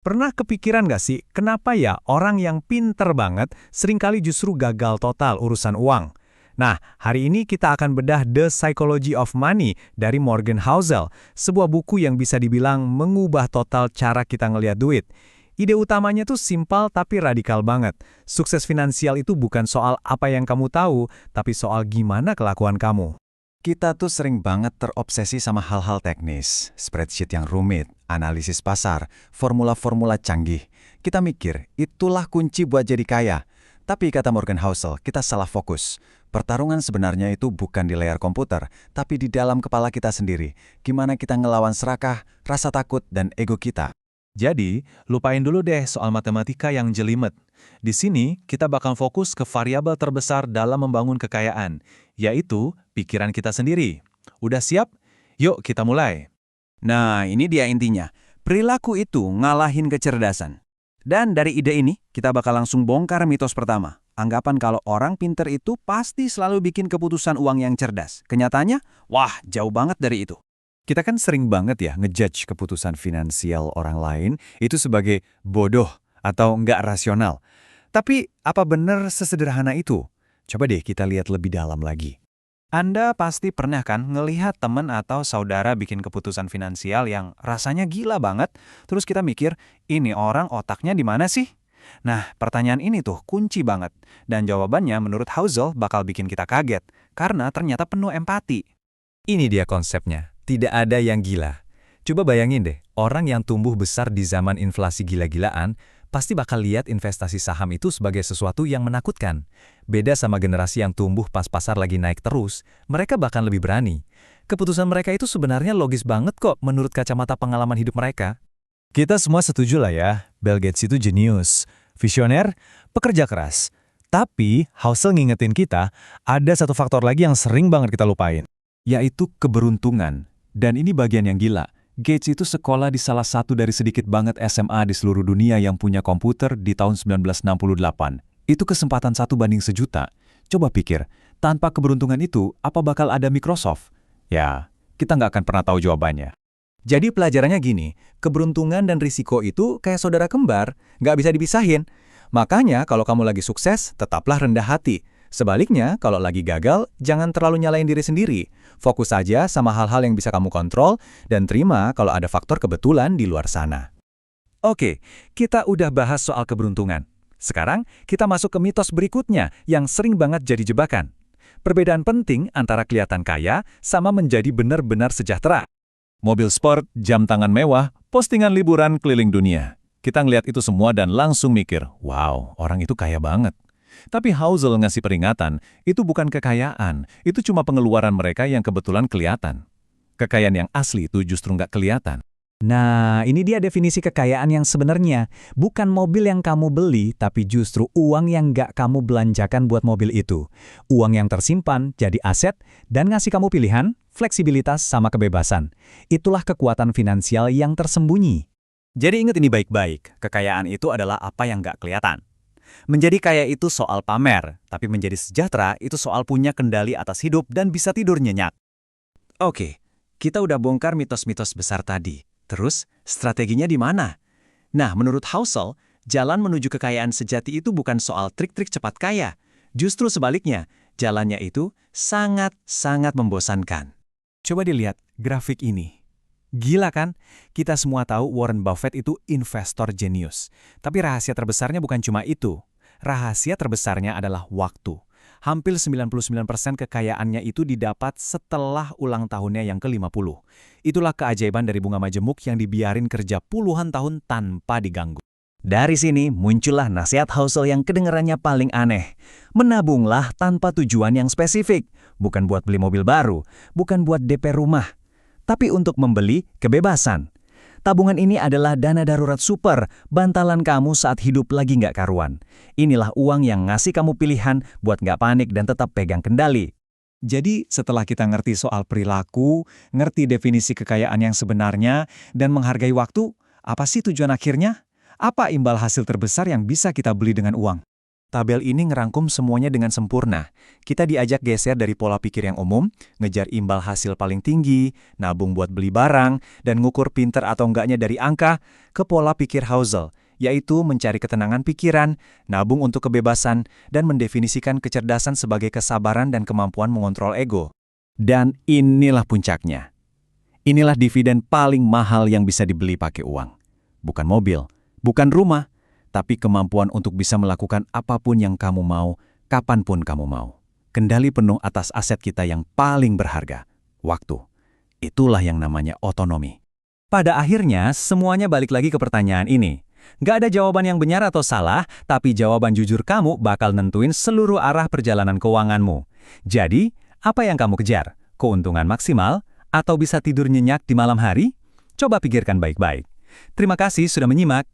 Pernah kepikiran nggak sih, kenapa ya orang yang pinter banget seringkali justru gagal total urusan uang? Nah, hari ini kita akan bedah The Psychology of Money dari Morgan Housel, sebuah buku yang bisa dibilang mengubah total cara kita ngelihat duit. Ide utamanya tuh simpel tapi radikal banget. Sukses finansial itu bukan soal apa yang kamu tahu, tapi soal gimana kelakuan kamu. Kita tuh sering banget terobsesi sama hal-hal teknis, spreadsheet yang rumit, analisis pasar, formula-formula canggih. Kita mikir, itulah kunci buat jadi kaya. Tapi kata Morgan Housel, kita salah fokus. Pertarungan sebenarnya itu bukan di layar komputer, tapi di dalam kepala kita sendiri. Gimana kita ngelawan serakah, rasa takut, dan ego kita. Jadi, lupain dulu deh soal matematika yang jelimet. Di sini, kita bakal fokus ke variabel terbesar dalam membangun kekayaan, yaitu pikiran kita sendiri. Udah siap? Yuk kita mulai. Nah, ini dia intinya. Perilaku itu ngalahin kecerdasan. Dan dari ide ini, kita bakal langsung bongkar mitos pertama. Anggapan kalau orang pinter itu pasti selalu bikin keputusan uang yang cerdas. Kenyataannya, wah, jauh banget dari itu. Kita kan sering banget ya ngejudge keputusan finansial orang lain itu sebagai bodoh atau nggak rasional. Tapi apa benar sesederhana itu? Coba deh kita lihat lebih dalam lagi. Anda pasti pernah kan ngelihat teman atau saudara bikin keputusan finansial yang rasanya gila banget, terus kita mikir, ini orang otaknya di mana sih? Nah, pertanyaan ini tuh kunci banget, dan jawabannya menurut Housel bakal bikin kita kaget, karena ternyata penuh empati. Ini dia konsepnya, tidak ada yang gila. Coba bayangin deh, orang yang tumbuh besar di zaman inflasi gila-gilaan, pasti bakal lihat investasi saham itu sebagai sesuatu yang menakutkan. Beda sama generasi yang tumbuh pas pasar lagi naik terus, mereka bahkan lebih berani. Keputusan mereka itu sebenarnya logis banget kok menurut kacamata pengalaman hidup mereka. Kita semua setuju lah ya, Bill Gates itu jenius, visioner, pekerja keras. Tapi, Housel ngingetin kita, ada satu faktor lagi yang sering banget kita lupain, yaitu keberuntungan. Dan ini bagian yang gila. Gates itu sekolah di salah satu dari sedikit banget SMA di seluruh dunia yang punya komputer di tahun 1968. Itu kesempatan 1/1.000.000. Coba pikir, tanpa keberuntungan itu, apa bakal ada Microsoft? Ya, kita nggak akan pernah tahu jawabannya. Jadi pelajarannya gini, keberuntungan dan risiko itu kayak saudara kembar, nggak bisa dipisahin. Makanya kalau kamu lagi sukses, tetaplah rendah hati. Sebaliknya, kalau lagi gagal, jangan terlalu nyalain diri sendiri. Fokus saja sama hal-hal yang bisa kamu kontrol, dan terima kalau ada faktor kebetulan di luar sana. Oke, kita udah bahas soal keberuntungan. Sekarang, kita masuk ke mitos berikutnya yang sering banget jadi jebakan. Perbedaan penting antara kelihatan kaya sama menjadi benar-benar sejahtera. Mobil sport, jam tangan mewah, postingan liburan keliling dunia. Kita ngeliat itu semua dan langsung mikir, wow, orang itu kaya banget. Tapi Housel ngasih peringatan, itu bukan kekayaan, itu cuma pengeluaran mereka yang kebetulan kelihatan. Kekayaan yang asli itu justru nggak kelihatan. Nah, ini dia definisi kekayaan yang sebenarnya. Bukan mobil yang kamu beli, tapi justru uang yang nggak kamu belanjakan buat mobil itu. Uang yang tersimpan jadi aset dan ngasih kamu pilihan, fleksibilitas sama kebebasan. Itulah kekuatan finansial yang tersembunyi. Jadi ingat ini baik-baik, kekayaan itu adalah apa yang nggak kelihatan. Menjadi kaya itu soal pamer, tapi menjadi sejahtera itu soal punya kendali atas hidup dan bisa tidur nyenyak. Oke, kita udah bongkar mitos-mitos besar tadi. Terus, strateginya di mana? Nah, menurut Housel, jalan menuju kekayaan sejati itu bukan soal trik-trik cepat kaya. Justru sebaliknya, jalannya itu sangat-sangat membosankan. Coba dilihat grafik ini. Gila kan? Kita semua tahu Warren Buffett itu investor jenius. Tapi rahasia terbesarnya bukan cuma itu. Rahasia terbesarnya adalah waktu. Hampir 99% kekayaannya itu didapat setelah ulang tahunnya yang ke-50. Itulah keajaiban dari bunga majemuk yang dibiarin kerja puluhan tahun tanpa diganggu. Dari sini muncullah nasihat Housel yang kedengarannya paling aneh. Menabunglah tanpa tujuan yang spesifik. Bukan buat beli mobil baru, bukan buat DP rumah, tapi untuk membeli kebebasan. Tabungan ini adalah dana darurat super, bantalan kamu saat hidup lagi nggak karuan. Inilah uang yang ngasih kamu pilihan buat nggak panik dan tetap pegang kendali. Jadi setelah kita ngerti soal perilaku, ngerti definisi kekayaan yang sebenarnya, dan menghargai waktu, apa sih tujuan akhirnya? Apa imbal hasil terbesar yang bisa kita beli dengan uang? Tabel ini ngerangkum semuanya dengan sempurna. Kita diajak geser dari pola pikir yang umum, ngejar imbal hasil paling tinggi, nabung buat beli barang, dan ngukur pinter atau enggaknya dari angka, ke pola pikir Housel, yaitu mencari ketenangan pikiran, nabung untuk kebebasan, dan mendefinisikan kecerdasan sebagai kesabaran dan kemampuan mengontrol ego. Dan inilah puncaknya. Inilah dividen paling mahal yang bisa dibeli pakai uang. Bukan mobil, bukan rumah, tapi kemampuan untuk bisa melakukan apapun yang kamu mau, kapanpun kamu mau. Kendali penuh atas aset kita yang paling berharga, waktu. Itulah yang namanya otonomi. Pada akhirnya, semuanya balik lagi ke pertanyaan ini. Nggak ada jawaban yang benar atau salah, tapi jawaban jujur kamu bakal nentuin seluruh arah perjalanan keuanganmu. Jadi, apa yang kamu kejar? Keuntungan maksimal? Atau bisa tidur nyenyak di malam hari? Coba pikirkan baik-baik. Terima kasih sudah menyimak.